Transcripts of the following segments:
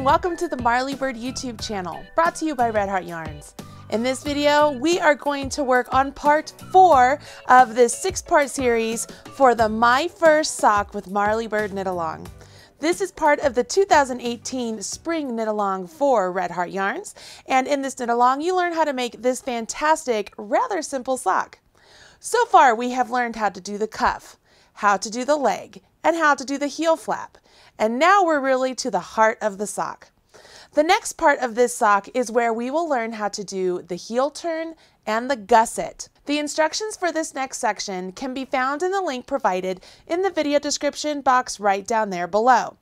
and welcome to the Marley Bird YouTube channel, brought to you by Red Heart Yarns. In this video, we are going to work on part 4 of this 6-part series for the My First Sock with Marley Bird Knit Along. This is part of the 2018 Spring Knit Along for Red Heart Yarns, and in this knit along, you learn how to make this fantastic, rather simple sock. So far, we have learned how to do the cuff, how to do the leg, and how to do the heel flap. And now we're really to the heart of the sock. The next part of this sock is where we will learn how to do the heel turn and the gusset. The instructions for this next section can be found in the link provided in the video description box right down there below.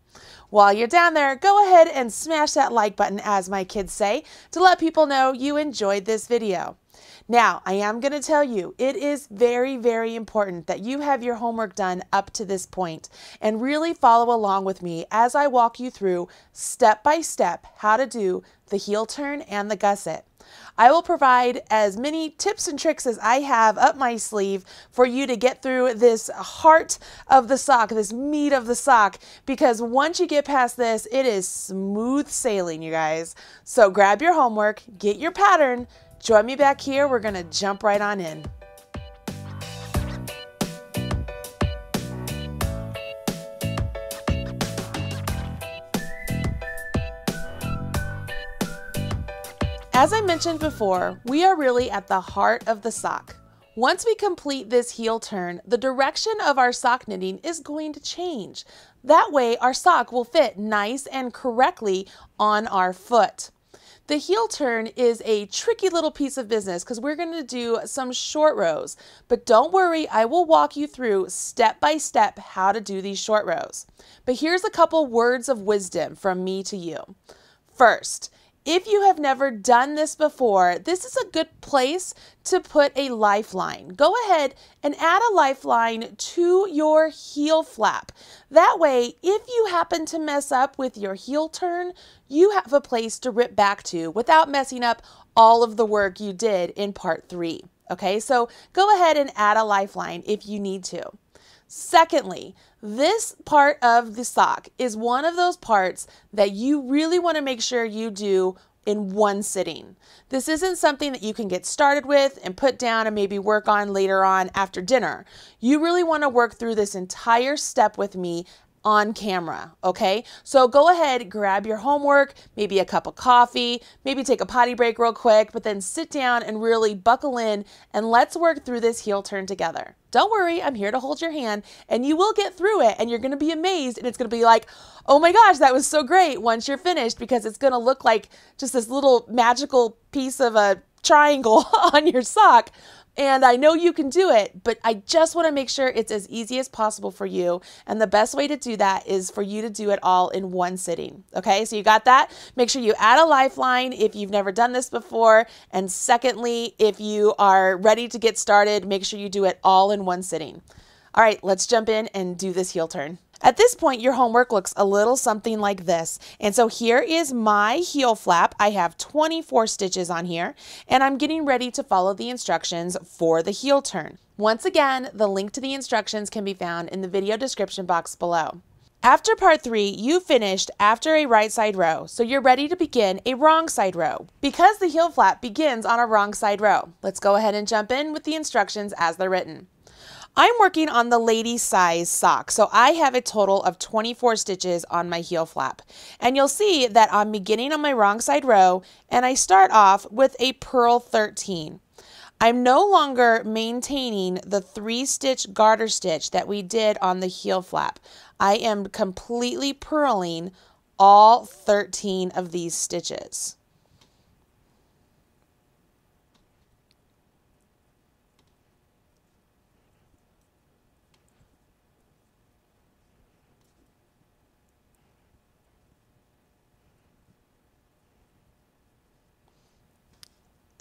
While you're down there, go ahead and smash that like button, as my kids say, to let people know you enjoyed this video. Now, I am going to tell you, it is very, very important that you have your homework done up to this point and really follow along with me as I walk you through step by step how to do the heel turn and the gusset. I will provide as many tips and tricks as I have up my sleeve for you to get through this heart of the sock, this meat of the sock, because once you get past this, it is smooth sailing, you guys. So grab your homework, get your pattern, join me back here. We're going to jump right on in. As I mentioned before, we are really at the heart of the sock. Once we complete this heel turn, the direction of our sock knitting is going to change. That way, our sock will fit nice and correctly on our foot. The heel turn is a tricky little piece of business because we're going to do some short rows, but don't worry, I will walk you through step by step how to do these short rows. But here's a couple words of wisdom from me to you. First, if you have never done this before, this is a good place to put a lifeline. Go ahead and add a lifeline to your heel flap. That way, if you happen to mess up with your heel turn, you have a place to rip back to without messing up all of the work you did in part 3. Okay, so go ahead and add a lifeline if you need to. Secondly, this part of the sock is one of those parts that you really want to make sure you do in one sitting. This isn't something that you can get started with and put down and maybe work on later on after dinner. You really want to work through this entire step with me on camera, okay? So go ahead, grab your homework, maybe a cup of coffee, maybe take a potty break real quick, but then sit down and really buckle in and let's work through this heel turn together. Don't worry, I'm here to hold your hand and you will get through it and you're gonna be amazed and it's gonna be like, oh my gosh, that was so great once you're finished, because it's gonna look like just this little magical piece of a triangle on your sock. And I know you can do it, but I just want to make sure it's as easy as possible for you. And the best way to do that is for you to do it all in one sitting. Okay, so you got that? Make sure you add a lifeline if you've never done this before. And secondly, if you are ready to get started, make sure you do it all in one sitting. All right, let's jump in and do this heel turn. At this point, your homework looks a little something like this. And so here is my heel flap. I have 24 stitches on here, and I'm getting ready to follow the instructions for the heel turn. Once again, the link to the instructions can be found in the video description box below. After part 3, you finished after a right side row, so you're ready to begin a wrong side row because the heel flap begins on a wrong side row. Let's go ahead and jump in with the instructions as they're written. I'm working on the lady size sock, so I have a total of 24 stitches on my heel flap. And you'll see that I'm beginning on my wrong side row, and I start off with a purl 13. I'm no longer maintaining the 3-stitch garter stitch that we did on the heel flap. I am completely purling all 13 of these stitches.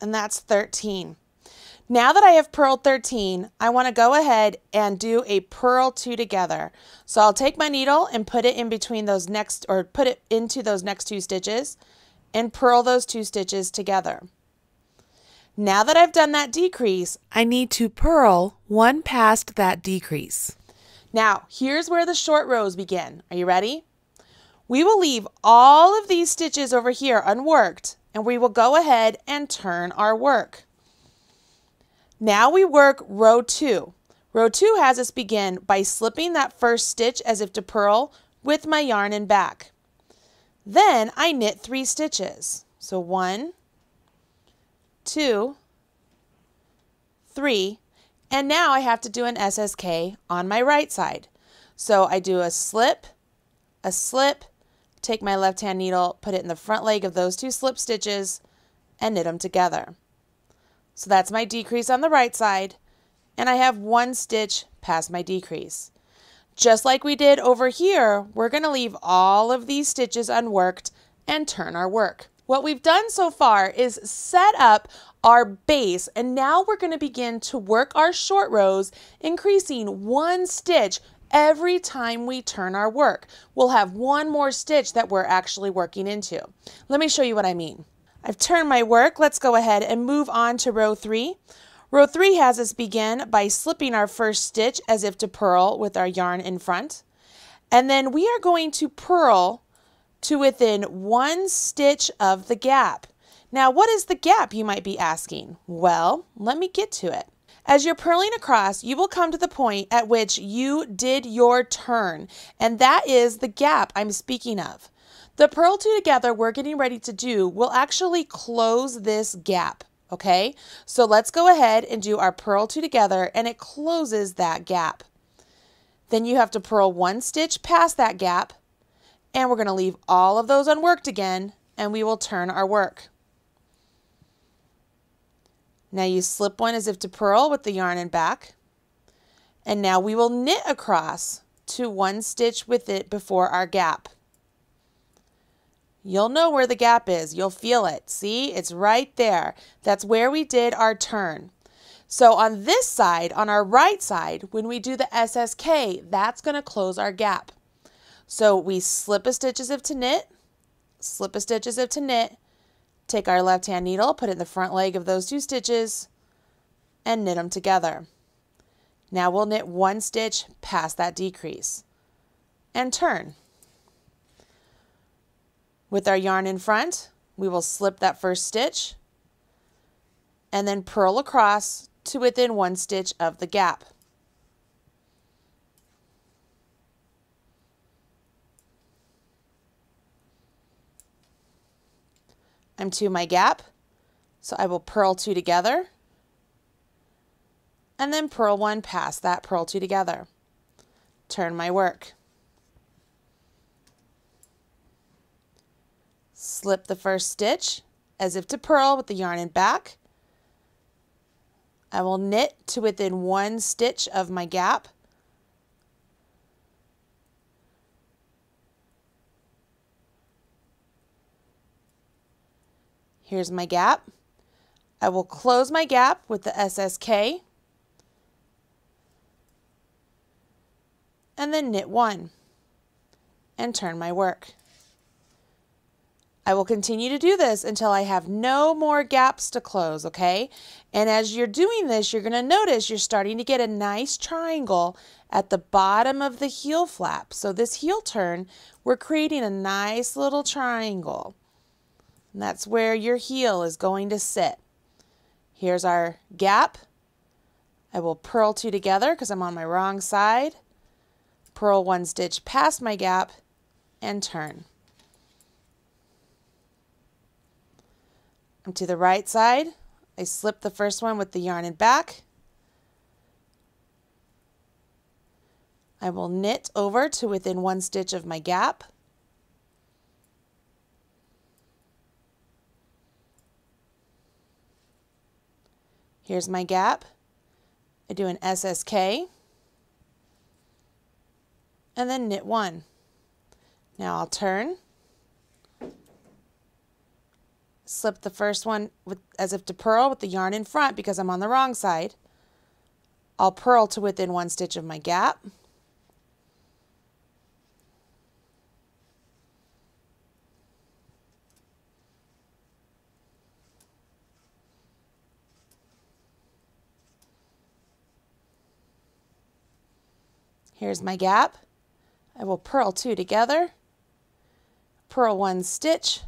And that's 13. Now that I have purled 13, I want to go ahead and do a purl 2 together. So I'll take my needle and put it in between those next, or put it into those next 2 stitches and purl those 2 stitches together. Now that I've done that decrease, I need to purl 1 past that decrease. Now, here's where the short rows begin. Are you ready? We will leave all of these stitches over here unworked, and we will go ahead and turn our work. Now we work row 2. Row 2 has us begin by slipping that first stitch as if to purl with my yarn and back. Then I knit 3 stitches. So 1, 2, 3, and now I have to do an SSK on my right side. So I do a slip, take my left hand needle, put it in the front leg of those 2 slip stitches, and knit them together. So that's my decrease on the right side, and I have 1 stitch past my decrease. Just like we did over here, we're going to leave all of these stitches unworked and turn our work. What we've done so far is set up our base, and now we're going to begin to work our short rows, increasing 1 stitch every time we turn our work. We'll have 1 more stitch that we're actually working into. Let me show you what I mean. I've turned my work. Let's go ahead and move on to row 3. Row 3 has us begin by slipping our first stitch as if to purl with our yarn in front. And then we are going to purl to within 1 stitch of the gap. Now, what is the gap, you might be asking? Well, let me get to it. As you're purling across, you will come to the point at which you did your turn, and that is the gap I'm speaking of. The purl 2 together we're getting ready to do will actually close this gap, okay? So let's go ahead and do our purl 2 together, and it closes that gap. Then you have to purl 1 stitch past that gap, and we're going to leave all of those unworked again, and we will turn our work. Now you slip 1 as if to purl with the yarn and back, and now we will knit across to 1 stitch with it before our gap. You'll know where the gap is. You'll feel it. See, it's right there. That's where we did our turn. So on this side, on our right side, when we do the SSK, that's going to close our gap. So we slip a stitch as if to knit, slip a stitch as if to knit, take our left hand needle, put it in the front leg of those 2 stitches, and knit them together. Now we'll knit 1 stitch past that decrease and turn. With our yarn in front, we will slip that first stitch and then purl across to within 1 stitch of the gap. I'm to my gap, so I will purl 2 together and then purl 1 past that purl 2 together. Turn my work. Slip the first stitch as if to purl with the yarn in back. I will knit to within 1 stitch of my gap. Here's my gap. I will close my gap with the SSK and then knit 1 and turn my work. I will continue to do this until I have no more gaps to close, okay? And as you're doing this, you're going to notice you're starting to get a nice triangle at the bottom of the heel flap. So this heel turn, we're creating a nice little triangle. And that's where your heel is going to sit. Here's our gap. I will purl 2 together because I'm on my wrong side. Purl 1 stitch past my gap and turn. I'm to the right side. I slip the first one with the yarn and back. I will knit over to within 1 stitch of my gap. Here's my gap. I do an SSK and then knit 1. Now I'll turn. Slip the first one as if to purl with the yarn in front because I'm on the wrong side. I'll purl to within 1 stitch of my gap. Here's my gap. I will purl 2 together purl one stitch.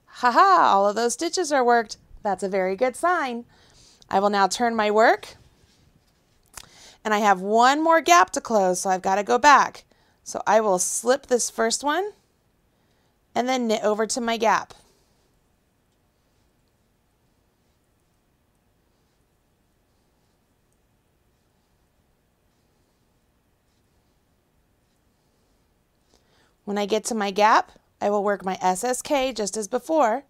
Haha, all of those stitches are worked. That's a very good sign. I will now turn my work, and I have one more gap to close, so I've got to go back. So I will slip this first one and then knit over to my gap. When I get to my gap, I will work my SSK just as before.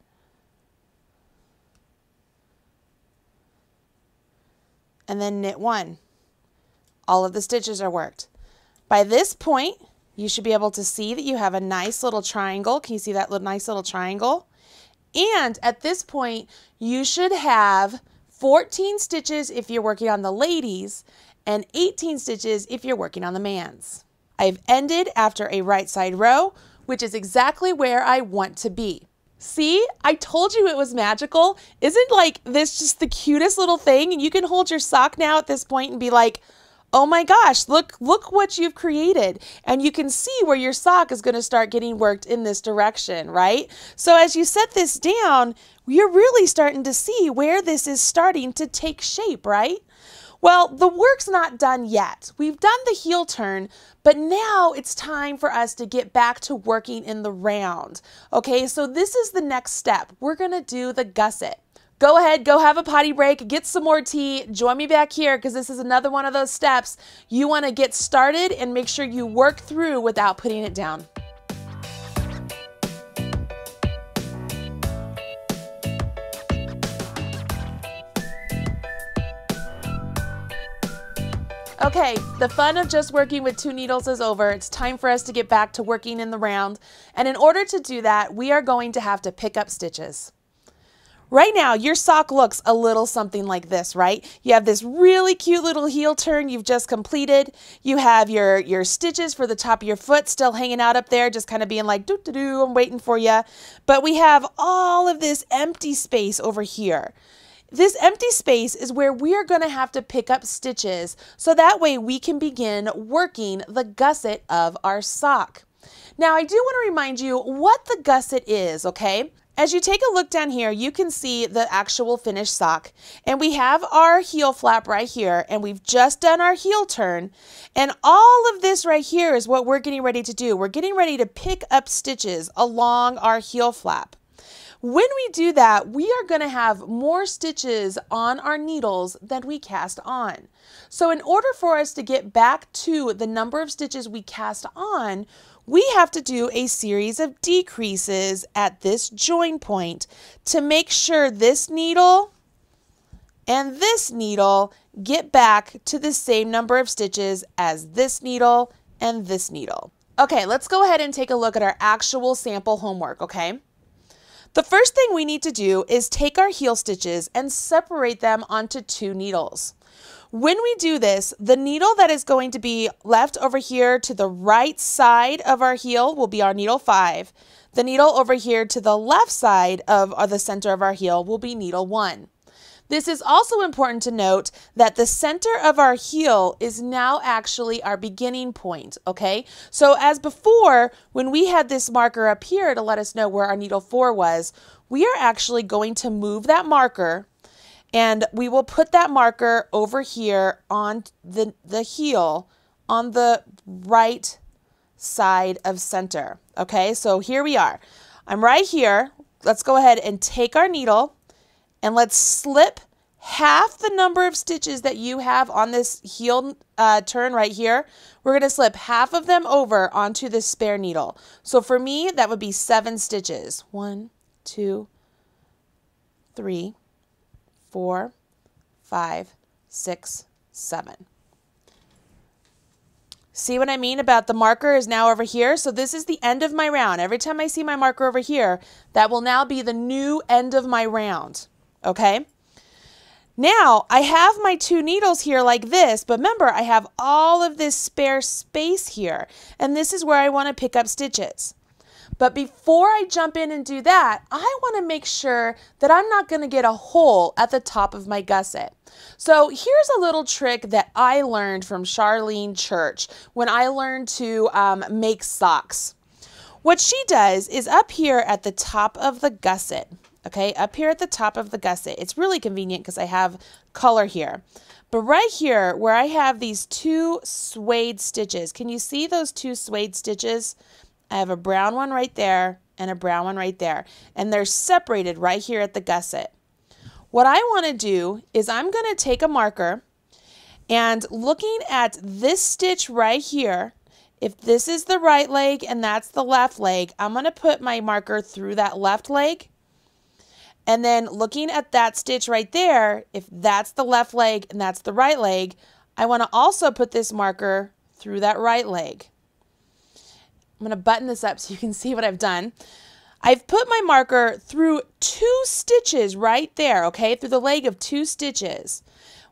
And then knit one. All of the stitches are worked. By this point, you should be able to see that you have a nice little triangle. Can you see that nice little triangle? And at this point, you should have 14 stitches if you're working on the ladies and 18 stitches if you're working on the man's. I've ended after a right side row, which is exactly where I want to be. See, I told you it was magical. Isn't like this just the cutest little thing? And you can hold your sock now at this point and be like, oh my gosh, look what you've created. And you can see where your sock is going to start getting worked in this direction, right? So as you set this down, you're really starting to see where this is starting to take shape, right? Well, the work's not done yet. We've done the heel turn, but now it's time for us to get back to working in the round. Okay, so this is the next step. We're going to do the gusset. Go ahead, go have a potty break, get some more tea, join me back here because this is another one of those steps you want to get started and make sure you work through without putting it down. Okay, the fun of just working with 2 needles is over. It's time for us to get back to working in the round. And in order to do that, we are going to have to pick up stitches. Right now, your sock looks a little something like this, right? You have this really cute little heel turn you've just completed. You have your stitches for the top of your foot still hanging out up there, just kind of being like, doo-doo-doo, I'm waiting for you. But we have all of this empty space over here. This empty space is where we are going to have to pick up stitches so that way we can begin working the gusset of our sock. Now, I do want to remind you what the gusset is, okay? As you take a look down here, you can see the actual finished sock, and we have our heel flap right here, and we've just done our heel turn, and all of this right here is what we're getting ready to do. We're getting ready to pick up stitches along our heel flap. When we do that, we are going to have more stitches on our needles than we cast on. So in order for us to get back to the number of stitches we cast on, we have to do a series of decreases at this join point to make sure this needle and this needle get back to the same number of stitches as this needle and this needle. Okay, let's go ahead and take a look at our actual sample homework, okay? The first thing we need to do is take our heel stitches and separate them onto 2 needles. When we do this, the needle that is going to be left over here to the right side of our heel will be our needle 5. The needle over here to the left side of the center of our heel will be needle 1. This is also important to note that the center of our heel is now actually our beginning point, okay? So as before, when we had this marker up here to let us know where our needle 4 was, we are actually going to move that marker and we will put that marker over here on the heel on the right side of center, okay? So here we are. I'm right here. Let's go ahead and take our needle and let's slip half the number of stitches that you have on this heel turn right here. We're going to slip half of them over onto this spare needle. So for me, that would be 7 stitches. 1, 2, 3, 4, 5, 6, 7. See what I mean about the marker is now over here? So this is the end of my round. Every time I see my marker over here, that will now be the new end of my round. Okay? Now, I have my 2 needles here like this, but remember, I have all of this spare space here, and this is where I want to pick up stitches. But before I jump in and do that, I want to make sure that I'm not going to get a hole at the top of my gusset. So here's a little trick that I learned from Charlene Church when I learned to make socks. What she does is up here at the top of the gusset, okay, up here at the top of the gusset, it's really convenient because I have color here. But right here where I have these two suede stitches, can you see those two suede stitches? I have a brown one right there and a brown one right there, and they're separated right here at the gusset. What I want to do is I'm going to take a marker, and looking at this stitch right here, if this is the right leg and that's the left leg, I'm going to put my marker through that left leg. And then looking at that stitch right there, if that's the left leg and that's the right leg, I want to also put this marker through that right leg. I'm going to button this up so you can see what I've done. I've put my marker through 2 stitches right there, okay, through the leg of 2 stitches.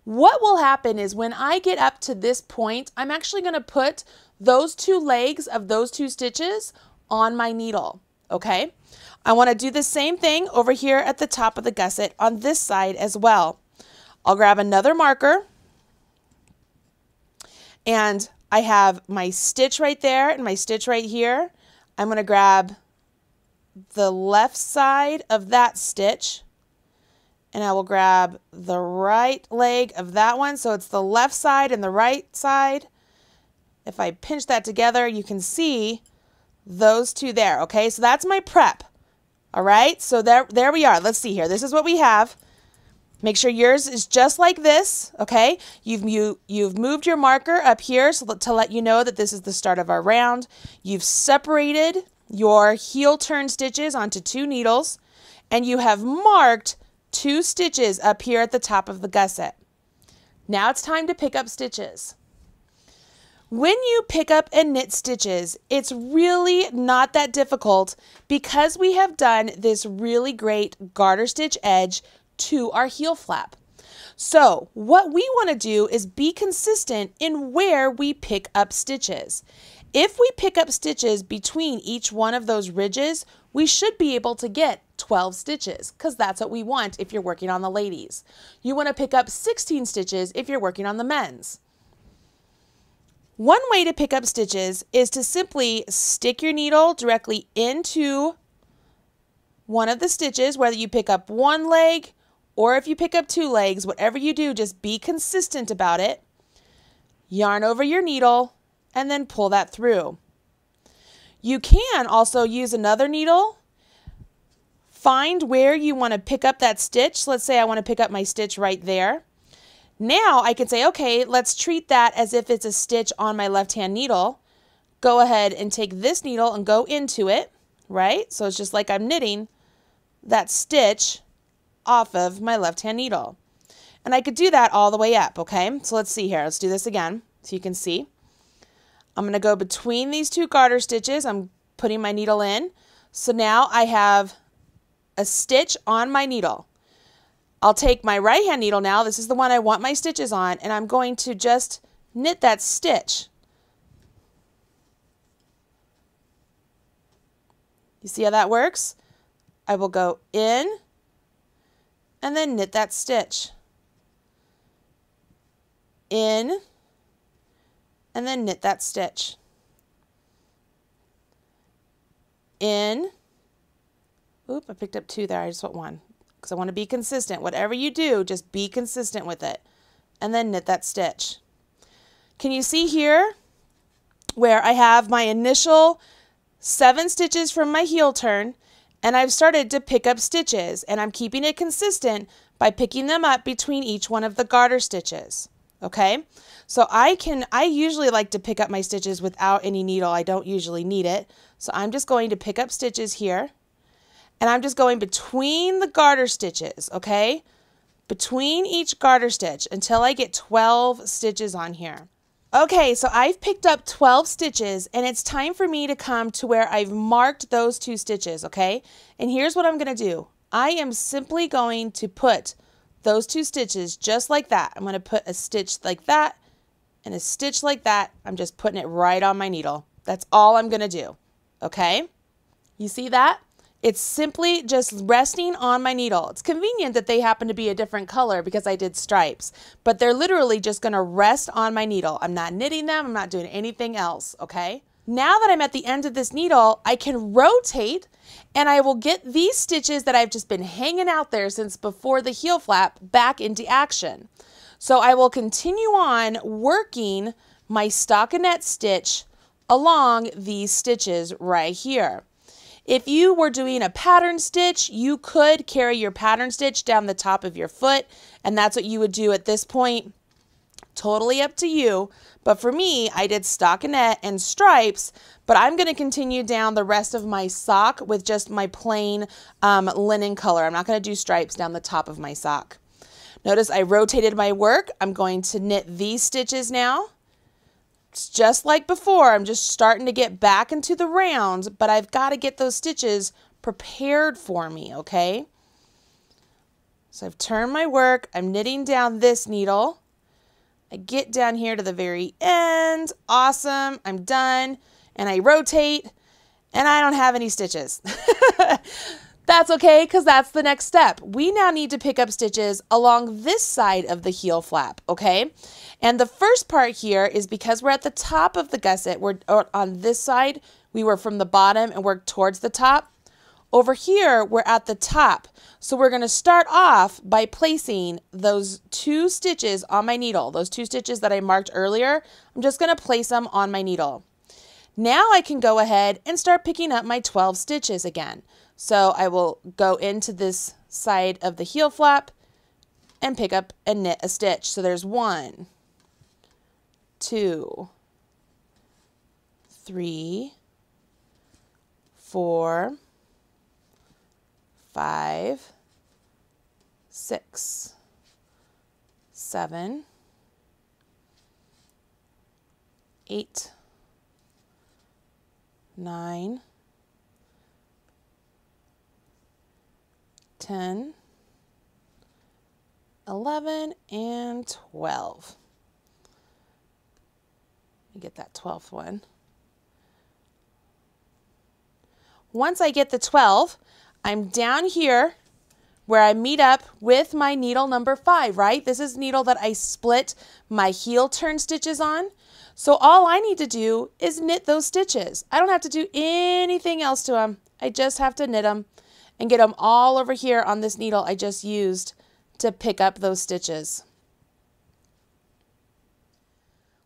What will happen is when I get up to this point, I'm actually going to put those 2 legs of those 2 stitches on my needle, okay? I want to do the same thing over here at the top of the gusset on this side as well. I'll grab another marker, and I have my stitch right there and my stitch right here. I'm going to grab the left side of that stitch, and I will grab the right leg of that one. So it's the left side and the right side. If I pinch that together, you can see those 2 there, okay? So that's my prep, all right? So there we are. Let's see here. This is what we have. Make sure yours is just like this, okay? You've moved your marker up here so to let you know that this is the start of our round. You've separated your heel turn stitches onto 2 needles, and you have marked 2 stitches up here at the top of the gusset. Now it's time to pick up stitches. When you pick up and knit stitches, it's really not that difficult because we have done this really great garter stitch edge to our heel flap. So what we want to do is be consistent in where we pick up stitches. If we pick up stitches between each one of those ridges, we should be able to get 12 stitches because that's what we want if you're working on the ladies. You want to pick up 16 stitches if you're working on the men's. One way to pick up stitches is to simply stick your needle directly into one of the stitches, whether you pick up 1 leg or if you pick up 2 legs, whatever you do, just be consistent about it. Yarn over your needle and then pull that through. You can also use another needle. Find where you want to pick up that stitch. So let's say I want to pick up my stitch right there. Now I can say, okay, let's treat that as if it's a stitch on my left-hand needle. Go ahead and take this needle and go into it, right? So it's just like I'm knitting that stitch off of my left-hand needle. And I could do that all the way up, okay? So let's see here. Let's do this again so you can see. I'm going to go between these 2 garter stitches. I'm putting my needle in. So now I have a stitch on my needle. I'll take my right hand needle now, this is the one I want my stitches on, and I'm going to just knit that stitch. You see how that works? I will go in and then knit that stitch. In and then knit that stitch. In. Oop, I picked up 2 there, I just want 1. Because I want to be consistent. Whatever you do, just be consistent with it. And then knit that stitch. Can you see here where I have my initial 7 stitches from my heel turn, and I've started to pick up stitches, and I'm keeping it consistent by picking them up between each one of the garter stitches. Okay? So I usually like to pick up my stitches without any needle. I don't usually need it. So I'm just going to pick up stitches here. And I'm just going between the garter stitches, okay? Between each garter stitch until I get 12 stitches on here. Okay, so I've picked up 12 stitches, and it's time for me to come to where I've marked those 2 stitches, okay? And here's what I'm going to do. I am simply going to put those 2 stitches just like that. I'm going to put a stitch like that and a stitch like that. I'm just putting it right on my needle. That's all I'm going to do, okay? You see that? It's simply just resting on my needle. It's convenient that they happen to be a different color because I did stripes, but they're literally just going to rest on my needle. I'm not knitting them. I'm not doing anything else, okay? Now that I'm at the end of this needle, I can rotate and I will get these stitches that I've just been hanging out there since before the heel flap back into action. So I will continue on working my stockinette stitch along these stitches right here. If you were doing a pattern stitch, you could carry your pattern stitch down the top of your foot, and that's what you would do at this point. Totally up to you, but for me, I did stockinette and stripes, but I'm going to continue down the rest of my sock with just my plain linen color. I'm not going to do stripes down the top of my sock. Notice I rotated my work. I'm going to knit these stitches now. It's just like before, I'm just starting to get back into the round, but I've got to get those stitches prepared for me, okay? So I've turned my work, I'm knitting down this needle. I get down here to the very end, awesome, I'm done, and I rotate, and I don't have any stitches. That's okay, because that's the next step. We now need to pick up stitches along this side of the heel flap, okay? And the first part here is because we're at the top of the gusset, we're on this side, we were from the bottom and worked towards the top. Over here, we're at the top. So we're going to start off by placing those 2 stitches on my needle, those 2 stitches that I marked earlier. I'm just going to place them on my needle. Now I can go ahead and start picking up my 12 stitches again. So I will go into this side of the heel flap and pick up and knit a stitch. So there's 1, 2, 3, 4, 5, 6, 7, 8, 9, 10, 11, and 12. Let me get that 12th one. Once I get the 12, I'm down here where I meet up with my needle number 5, right? This is needle that I split my heel turn stitches on. So all I need to do is knit those stitches. I don't have to do anything else to them. I just have to knit them and get them all over here on this needle I just used to pick up those stitches.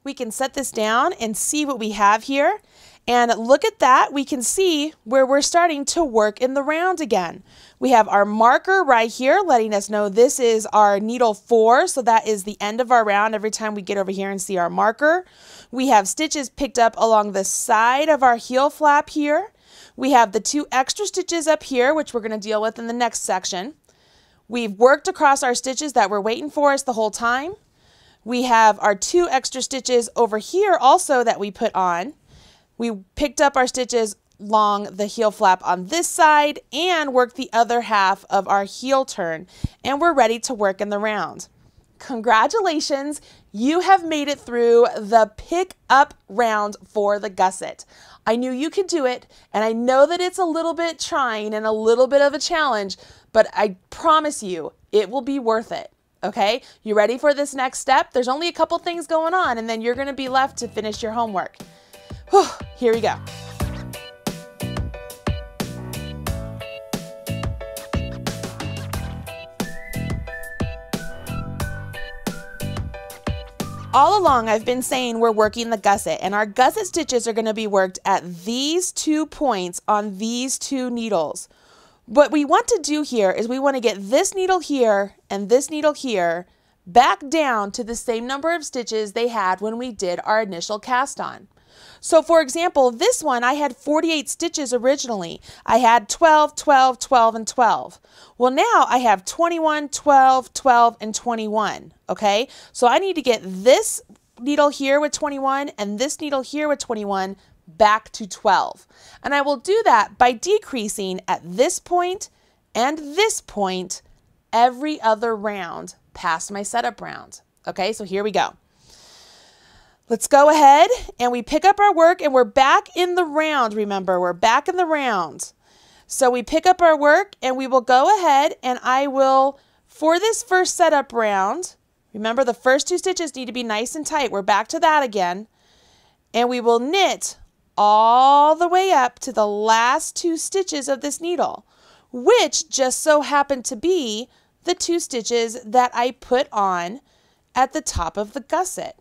We can set this down and see what we have here. And look at that, we can see where we're starting to work in the round again. We have our marker right here letting us know this is our needle 4, so that is the end of our round every time we get over here and see our marker. We have stitches picked up along the side of our heel flap here. We have the 2 extra stitches up here, which we're going to deal with in the next section. We've worked across our stitches that were waiting for us the whole time. We have our 2 extra stitches over here also that we put on. We picked up our stitches along the heel flap on this side and worked the other half of our heel turn, and we're ready to work in the round. Congratulations, you have made it through the pick up round for the gusset. I knew you could do it, and I know that it's a little bit trying and a little bit of a challenge, but I promise you it will be worth it. Okay, you ready for this next step? There's only a couple things going on, and then you're going to be left to finish your homework. Whew, here we go. All along, I've been saying we're working the gusset, and our gusset stitches are going to be worked at these 2 points on these 2 needles. What we want to do here is we want to get this needle here and this needle here back down to the same number of stitches they had when we did our initial cast on. So for example, this one I had 48 stitches originally. I had 12, 12, 12, and 12. Well, now I have 21, 12, 12, and 21, okay? So I need to get this needle here with 21 and this needle here with 21 back to 12. And I will do that by decreasing at this point and this point every other round past my setup round. Okay, so here we go. Let's go ahead and we pick up our work and we're back in the round. Remember, we're back in the round. So we pick up our work and we will go ahead and I will, for this first setup round, remember the first 2 stitches need to be nice and tight. We're back to that again. And we will knit all the way up to the last 2 stitches of this needle, which just so happen to be the 2 stitches that I put on at the top of the gusset.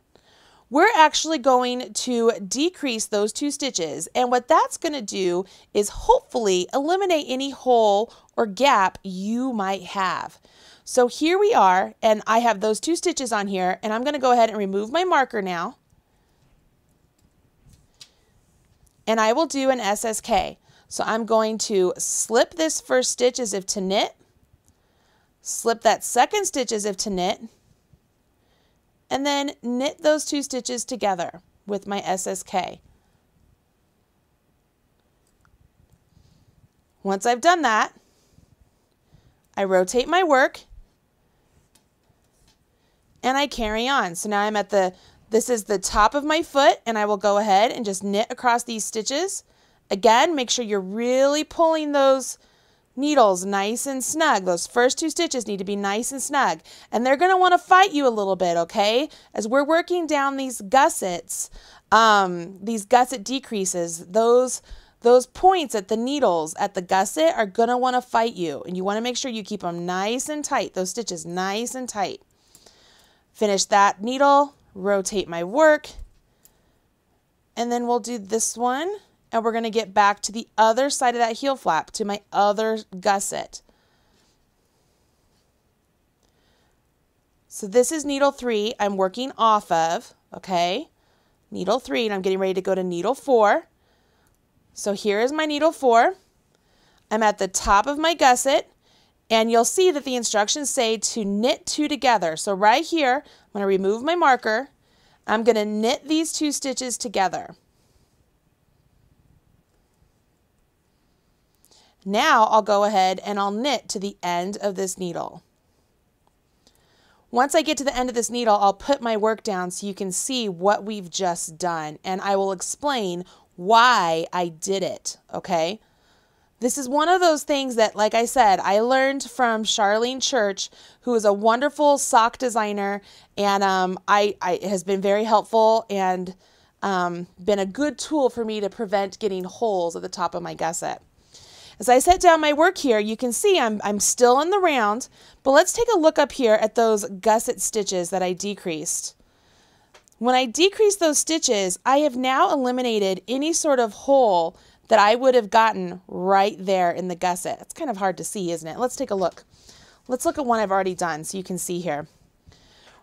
We're actually going to decrease those 2 stitches, and what that's going to do is hopefully eliminate any hole or gap you might have. So here we are, and I have those 2 stitches on here, and I'm going to go ahead and remove my marker now. And I will do an SSK. So I'm going to slip this first stitch as if to knit, slip that second stitch as if to knit, and then knit those 2 stitches together with my SSK. Once I've done that, I rotate my work and I carry on. So now I'm at this is the top of my foot, and I will go ahead and just knit across these stitches. Again, make sure you're really pulling those needles nice and snug. Those first 2 stitches need to be nice and snug. And they're going to want to fight you a little bit, okay? As we're working down these gussets, these gusset decreases, those points at the needles at the gusset are going to want to fight you. And you want to make sure you keep them nice and tight, those stitches nice and tight. Finish that needle, rotate my work, and then we'll do this one. And we're going to get back to the other side of that heel flap, to my other gusset. So this is needle 3 I'm working off of, okay? Needle 3, and I'm getting ready to go to needle 4. So here is my needle 4. I'm at the top of my gusset, and you'll see that the instructions say to knit 2 together. So right here, I'm going to remove my marker. I'm going to knit these 2 stitches together. Now I'll go ahead and I'll knit to the end of this needle. Once I get to the end of this needle, I'll put my work down so you can see what we've just done, and I will explain why I did it, okay? This is one of those things that, like I said, I learned from Charlene Church, who is a wonderful sock designer, and it has been very helpful and been a good tool for me to prevent getting holes at the top of my gusset. As I set down my work here, you can see I'm still in the round, but let's take a look up here at those gusset stitches that I decreased. When I decreased those stitches, I have now eliminated any sort of hole that I would have gotten right there in the gusset. It's kind of hard to see, isn't it? Let's take a look. Let's look at one I've already done so you can see here.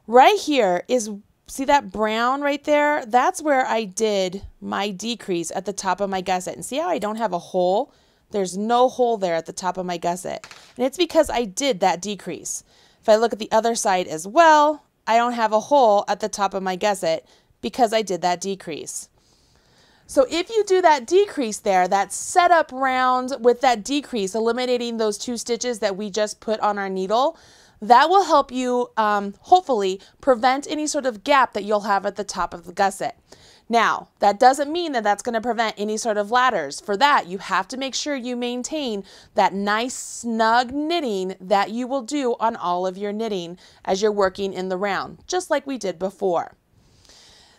Right here is, see that brown right there? That's where I did my decrease at the top of my gusset. And see how I don't have a hole? There's no hole there at the top of my gusset. And it's because I did that decrease. If I look at the other side as well, I don't have a hole at the top of my gusset because I did that decrease. So if you do that decrease there, that setup round with that decrease, eliminating those 2 stitches that we just put on our needle, that will help you hopefully prevent any sort of gap that you'll have at the top of the gusset. Now, that doesn't mean that that's going to prevent any sort of ladders. For that, you have to make sure you maintain that nice snug knitting that you will do on all of your knitting as you're working in the round, just like we did before.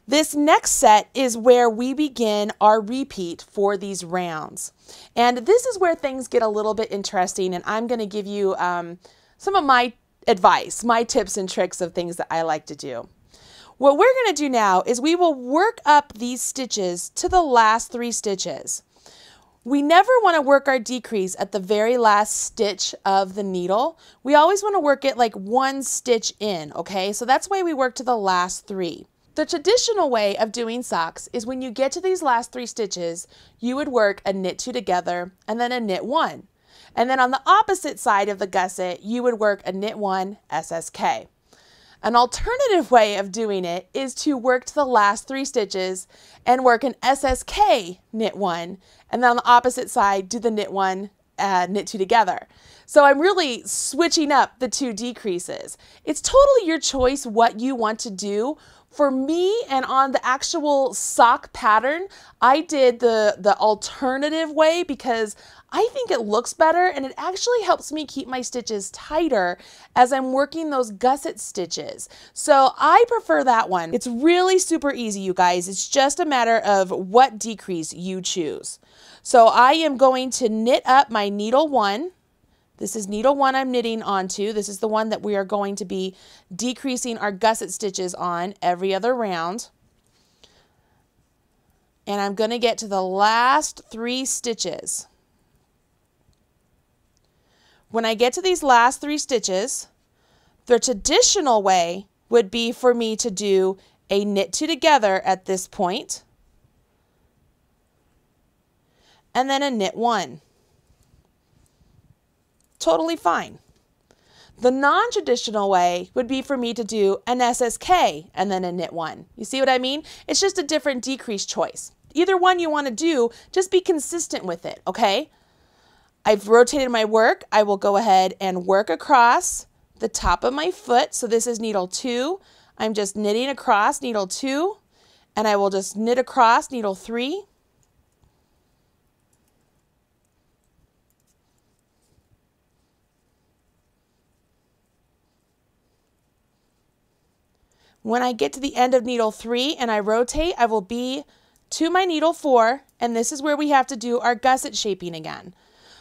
This next set is where we begin our repeat for these rounds. And this is where things get a little bit interesting, and I'm going to give you some of my advice, my tips and tricks of things that I like to do. What we're going to do now is we will work up these stitches to the last 3 stitches. We never want to work our decrease at the very last stitch of the needle. We always want to work it like 1 stitch in, okay? So that's why we work to the last 3. The traditional way of doing socks is when you get to these last 3 stitches, you would work a knit 2 together and then a knit 1. And then on the opposite side of the gusset, you would work a knit 1 SSK. An alternative way of doing it is to work to the last 3 stitches and work an SSK knit 1, and then on the opposite side do the knit 1, knit 2 together. So I'm really switching up the two decreases. It's totally your choice what you want to do. For me, and on the actual sock pattern, I did the alternative way because I think it looks better and it actually helps me keep my stitches tighter as I'm working those gusset stitches. So I prefer that one. It's really super easy, you guys. It's just a matter of what decrease you choose. So I am going to knit up my needle 1. This is needle 1 I'm knitting onto. This is the one that we are going to be decreasing our gusset stitches on every other round. And I'm going to get to the last 3 stitches. When I get to these last 3 stitches, the traditional way would be for me to do a knit 2 together at this point, and then a knit 1. Totally fine. The non-traditional way would be for me to do an SSK and then a knit 1. You see what I mean? It's just a different decrease choice. Either one you want to do, just be consistent with it, okay? I've rotated my work. I will go ahead and work across the top of my foot. So this is needle 2. I'm just knitting across needle 2, and I will just knit across needle 3. When I get to the end of needle 3 and I rotate, I will be to my needle 4, and this is where we have to do our gusset shaping again.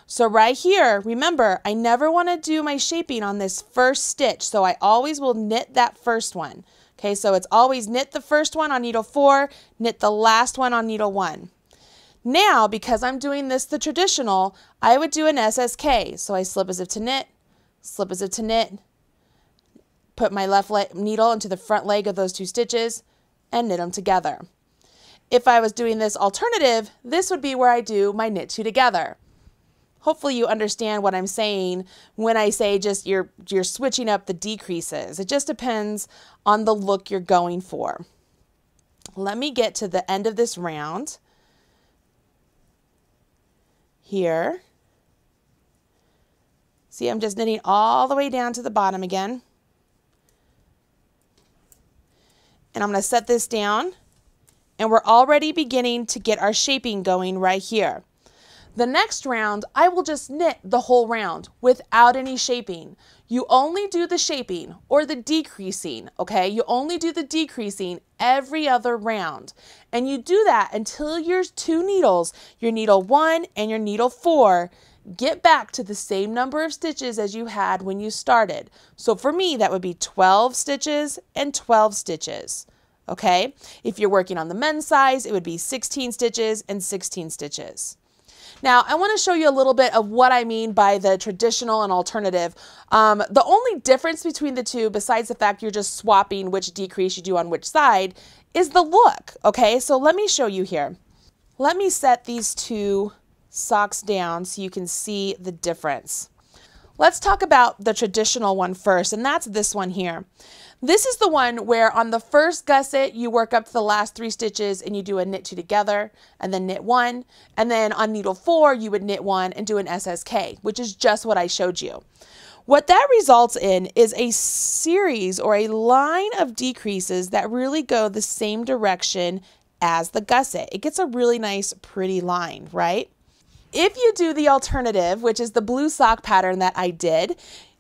So right here, remember, I never want to do my shaping on this first stitch, so I always will knit that first one. Okay, so it's always knit the first one on needle 4, knit the last one on needle 1. Now, because I'm doing this the traditional, I would do an SSK. So I slip as if to knit, slip as if to knit, put my left needle into the front leg of those 2 stitches, and knit them together. If I was doing this alternative, this would be where I do my knit 2 together. Hopefully you understand what I'm saying when I say just you're switching up the decreases. It just depends on the look you're going for. Let me get to the end of this round here. See, I'm just knitting all the way down to the bottom again. And I'm going to set this down, and we're already beginning to get our shaping going right here. The next round, I will just knit the whole round without any shaping. You only do the shaping or the decreasing, okay? You only do the decreasing every other round. And you do that until your 2 needles, your needle 1 and your needle 4, get back to the same number of stitches as you had when you started. So for me, that would be 12 stitches and 12 stitches, okay? If you're working on the men's size, it would be 16 stitches and 16 stitches. Now, I want to show you a little bit of what I mean by the traditional and alternative. The only difference between the two, besides the fact you're just swapping which decrease you do on which side, is the look, okay? So let me show you here. Let me set these 2 socks down so you can see the difference. Let's talk about the traditional one first, and that's this one here. This is the one where on the first gusset, you work up to the last 3 stitches and you do a knit 2 together and then knit 1. And then on needle 4, you would knit 1 and do an SSK, which is just what I showed you. What that results in is a series or a line of decreases that really go the same direction as the gusset. It gets a really nice, pretty line, right? If you do the alternative, which is the blue sock pattern that I did,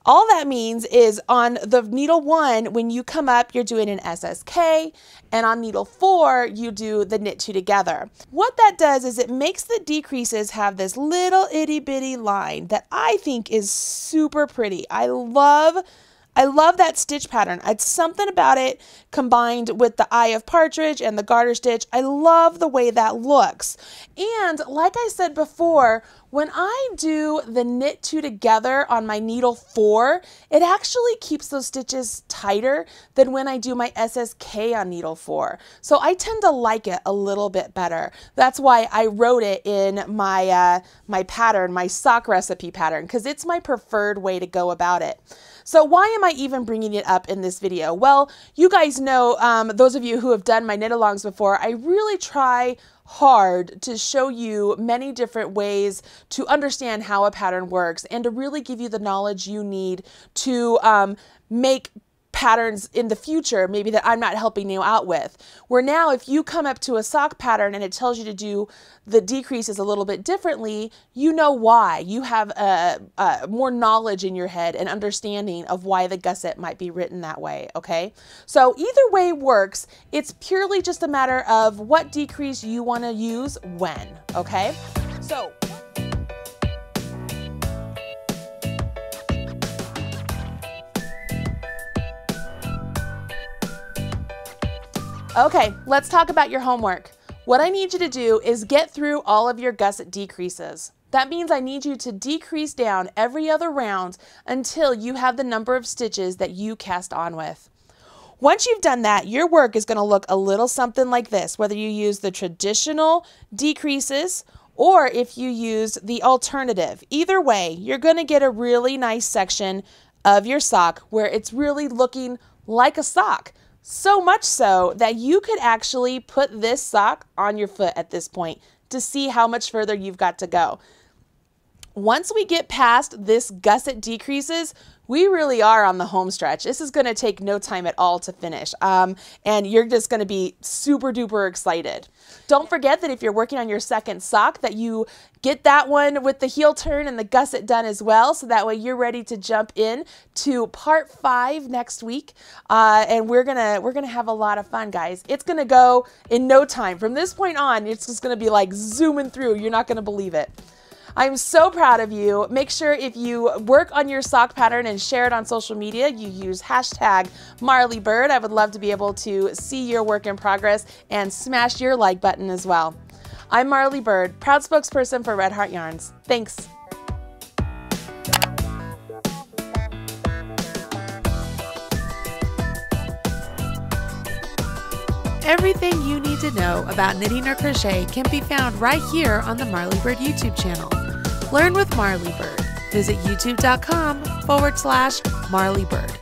all that means is on the needle 1, when you come up, you're doing an SSK, and on needle 4, you do the knit 2 together. What that does is it makes the decreases have this little itty bitty line that I think is super pretty. I love that stitch pattern. It's something about it combined with the eye of partridge and the garter stitch. I love the way that looks. And like I said before, when I do the knit 2 together on my needle 4, it actually keeps those stitches tighter than when I do my SSK on needle 4. So I tend to like it a little bit better. That's why I wrote it in my pattern, my sock recipe pattern, because it's my preferred way to go about it. So why am I even bringing it up in this video? Well, you guys know, those of you who have done my knit-alongs before, I really try hard to show you many different ways to understand how a pattern works and to really give you the knowledge you need to make patterns in the future maybe that I'm not helping you out with. Where now if you come up to a sock pattern and it tells you to do the decreases a little bit differently, you know why. You have more knowledge in your head and understanding of why the gusset might be written that way, okay? So either way works. It's purely just a matter of what decrease you want to use when, okay? So okay, let's talk about your homework. What I need you to do is get through all of your gusset decreases. That means I need you to decrease down every other round until you have the number of stitches that you cast on with. Once you've done that, your work is going to look a little something like this, whether you use the traditional decreases or if you use the alternative. Either way, you're going to get a really nice section of your sock where it's really looking like a sock. So much so that you could actually put this sock on your foot at this point to see how much further you've got to go. Once we get past this gusset decreases, we really are on the home stretch. This is going to take no time at all to finish, and you're just going to be super duper excited. Don't forget that if you're working on your second sock that you get that one with the heel turn and the gusset done as well, so that way you're ready to jump in to part 5 next week, and we're gonna have a lot of fun, guys. It's gonna go in no time. From this point on, it's just gonna be like zooming through. You're not gonna believe it. I'm so proud of you. Make sure if you work on your sock pattern and share it on social media, you use hashtag MarleyBird. I would love to be able to see your work in progress and smash your like button as well. I'm Marley Bird, proud spokesperson for Red Heart Yarns. Thanks. Everything you need to know about knitting or crochet can be found right here on the Marley Bird YouTube channel. Learn with Marley Bird. Visit youtube.com/MarleyBird.